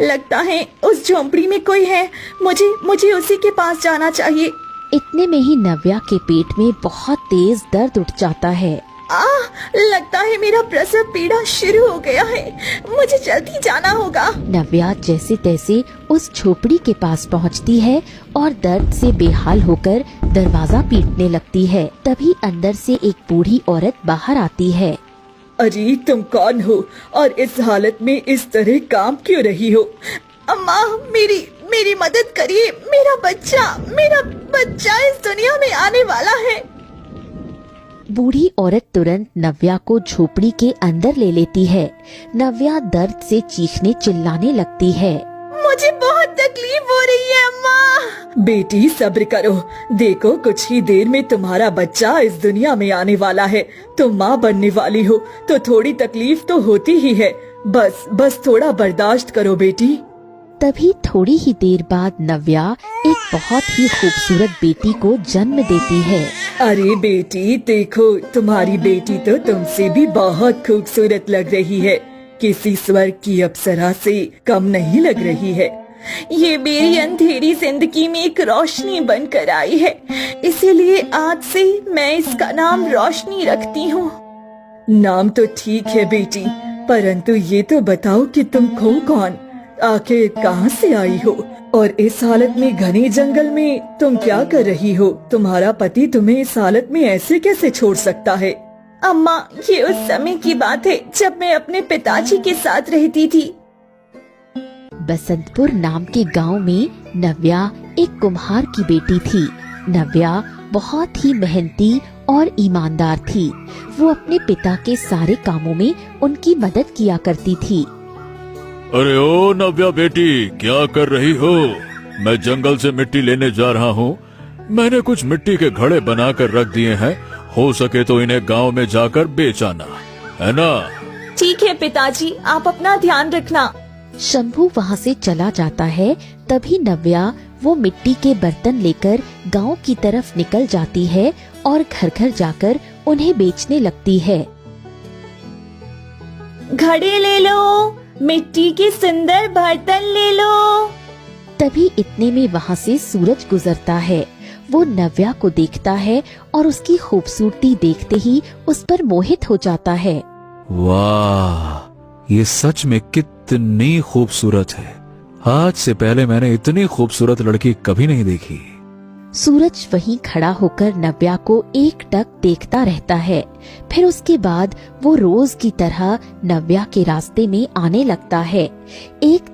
लगता है उस झोंपड़ी में कोई है। मुझे उसी के पास जाना चाहिए। इतने में ही नव्या के पेट में बहुत तेज दर्द उठ जाता है। लगता है मेरा प्रसव पीड़ा शुरू हो गया है। मुझे जल्दी जाना होगा। नव्या जैसे तैसे उस झोपड़ी के पास पहुंचती है और दर्द से बेहाल होकर दरवाजा पीटने लगती है। तभी अंदर से एक बूढ़ी औरत बाहर आती है। अरे तुम कौन हो और इस हालत में इस तरह काम क्यों रही हो? अम्मा, मेरी मदद करिए। मेरा बच्चा इस दुनिया में आने वाला है। बूढ़ी औरत तुरंत नव्या को झोपड़ी के अंदर ले लेती है। नव्या दर्द से चीखने चिल्लाने लगती है। मुझे बहुत तकलीफ हो रही है अम्मा। बेटी सब्र करो, देखो कुछ ही देर में तुम्हारा बच्चा इस दुनिया में आने वाला है। तुम माँ बनने वाली हो तो थोड़ी तकलीफ तो होती ही है। बस थोड़ा बर्दाश्त करो बेटी। तभी थोड़ी ही देर बाद नव्या एक बहुत ही खूबसूरत बेटी को जन्म देती है। अरे बेटी देखो, तुम्हारी बेटी तो तुमसे भी बहुत खूबसूरत लग रही है। किसी स्वर्ग की अप्सरा से कम नहीं लग रही है। ये मेरी अंधेरी जिंदगी में एक रोशनी बनकर आई है, इसीलिए आज से मैं इसका नाम रोशनी रखती हूँ। नाम तो ठीक है बेटी, परंतु ये तो बताओ कि तुम हो कौन, आखिर कहाँ से आई हो और इस हालत में घने जंगल में तुम क्या कर रही हो? तुम्हारा पति तुम्हें इस हालत में ऐसे कैसे छोड़ सकता है? अम्मा, ये उस समय की बात है जब मैं अपने पिताजी के साथ रहती थी। बसंतपुर नाम के गांव में नव्या एक कुम्हार की बेटी थी। नव्या बहुत ही मेहनती और ईमानदार थी। वो अपने पिता के सारे कामों में उनकी मदद किया करती थी। अरे ओ नव्या बेटी, क्या कर रही हो? मैं जंगल से मिट्टी लेने जा रहा हूँ। मैंने कुछ मिट्टी के घड़े बनाकर रख दिए हैं, हो सके तो इन्हें गांव में जाकर बेच आना, है ना? ठीक है पिताजी, आप अपना ध्यान रखना। शंभू वहाँ से चला जाता है। तभी नव्या वो मिट्टी के बर्तन लेकर गांव की तरफ निकल जाती है और घर घर जाकर उन्हें बेचने लगती है। घड़े ले लो, मिट्टी के सुंदर बर्तन ले लो। तभी इतने में वहाँ से सूरज गुजरता है। वो नव्या को देखता है और उसकी खूबसूरती देखते ही उस पर मोहित हो जाता है। वाह, ये सच में कितनी खूबसूरत है। आज से पहले मैंने इतनी खूबसूरत लड़की कभी नहीं देखी। सूरज वहीं खड़ा होकर नव्या को एकटक देखता रहता है। फिर उसके बाद वो रोज की तरह नव्या के रास्ते में आने लगता है। एक